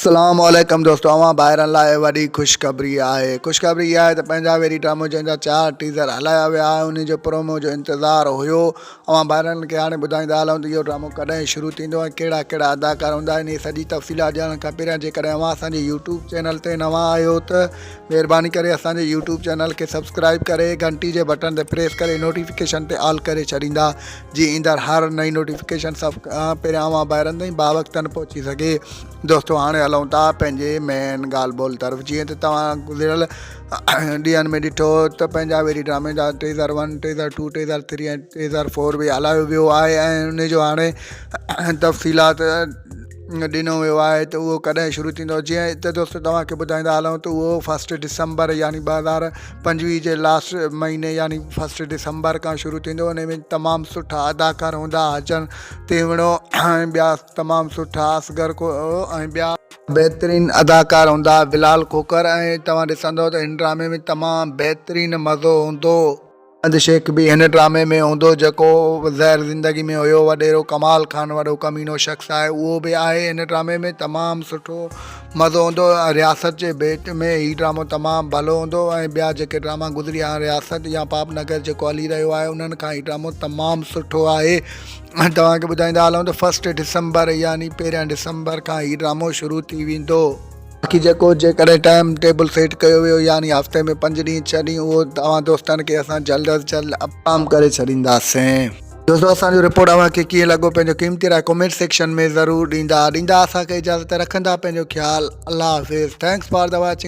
अस्सलाम वालेकुम दोस्तों, अवां ॿाहिरनि लाइ वॾी ख़ुशख़बरी आहे। ख़ुशख़बरी इहा आहे त पंहिंजा वेरी ड्रामो जंहिंजा 4 टीज़र हलाया विया, उन जो प्रोमो जो इंतज़ारु हुयो। अवां ॿाहिरनि खे हाणे ॿुधाईंदा हलूं त इहो ड्रामो कॾहिं शुरू थींदो ऐं कहिड़ा कहिड़ा अदाकार हूंदा आहिनि। इहे सॼी तफ़सीलात ॼाणण खां पहिरियां जेकॾहिं अवां असांजे यूट्यूब चैनल ते नवां आहियो त महिरबानी करे असांजे यूट्यूब चैनल खे सब्सक्राइब करे घंटी जे बटन ते प्रेस करे नोटिफिकेशन ते ऑल करे छॾींदा, जीअं ईंदड़ हर नई नोटिफिकेशन सभु पहिरियां अवां ॿाहिरनि ताईं बावक़्तनि पहुची सघे। दोस्तों हाणे हलूं था पंहिंजे मेन ॻाल्हि ॿोल तरफ़। जीअं त तव्हां गुज़िरियल ॾींहंनि में ॾिठो त पंहिंजा वेरी ड्रामे जा टीज़र 1 टीज़र 2 टीज़र 3 ऐं टीज़र 4 बि हलायो वियो आहे ऐं उन जो हाणे तफ़सीलात ॾिनो वियो आहे त उहो कॾहिं शुरू थींदो। जीअं त दोस्तों तव्हांखे ॿुधाईंदा हलूं त उहो 1 डिसंबर यानी 2025 जे लास्ट महीने यानी 1 डिसंबर खां शुरू थींदो। उन में तमामु सुठा अदाकार हूंदा, अचनि तीवणो ऐं ॿिया तमामु सुठा असगर को ऐं ॿिया बहितरीनु अदाकार हूंदा, बिलाल खोकर। ऐं तव्हां ॾिसंदव त हिन ड्रामे में तमामु बहितरीनु मज़ो हूंदो। चांद शेख भी हिन ड्रामे में हूंदो, जेको ज़हर ज़िंदगी में हुयो वॾेरो कमाल खान वॾो कमीनो शख़्स आहे, उहो बि आहे हिन ड्रामे में। तमामु सुठो मज़ो हूंदो। रियासत जे भेट में हीउ ड्रामो तमामु भलो हूंदो ऐं ॿिया जेके ड्रामा गुज़रिया आहिनि, रियासत या पापनगर जेको हली रहियो आहे, उन्हनि खां हीउ ड्रामो तमामु सुठो आहे। तव्हांखे ॿुधाईंदा हलूं त 1 डिसंबर यानी 1 डिसंबर खां हीउ ड्रामो शुरू थी वेंदो। बाक़ी जेको जेकॾहिं टाइम टेबल सेट कयो वियो यानी हफ़्ते में 5 ॾींहं 6 ॾींहं, उहो तव्हां दोस्तनि खे असां जल्द अज़ जल्द अपडेट करे छॾींदासीं। दोस्तों असांजो रिपोर्ट अव्हांखे कीअं लॻो पंहिंजो क़ीमती राय कमेंट सेक्शन में ज़रूरु ॾींदा। असांखे इजाज़त रखंदा। पंहिंजो ख़्यालु। अल्लाह हाफ़िज़। Thanks for the watching.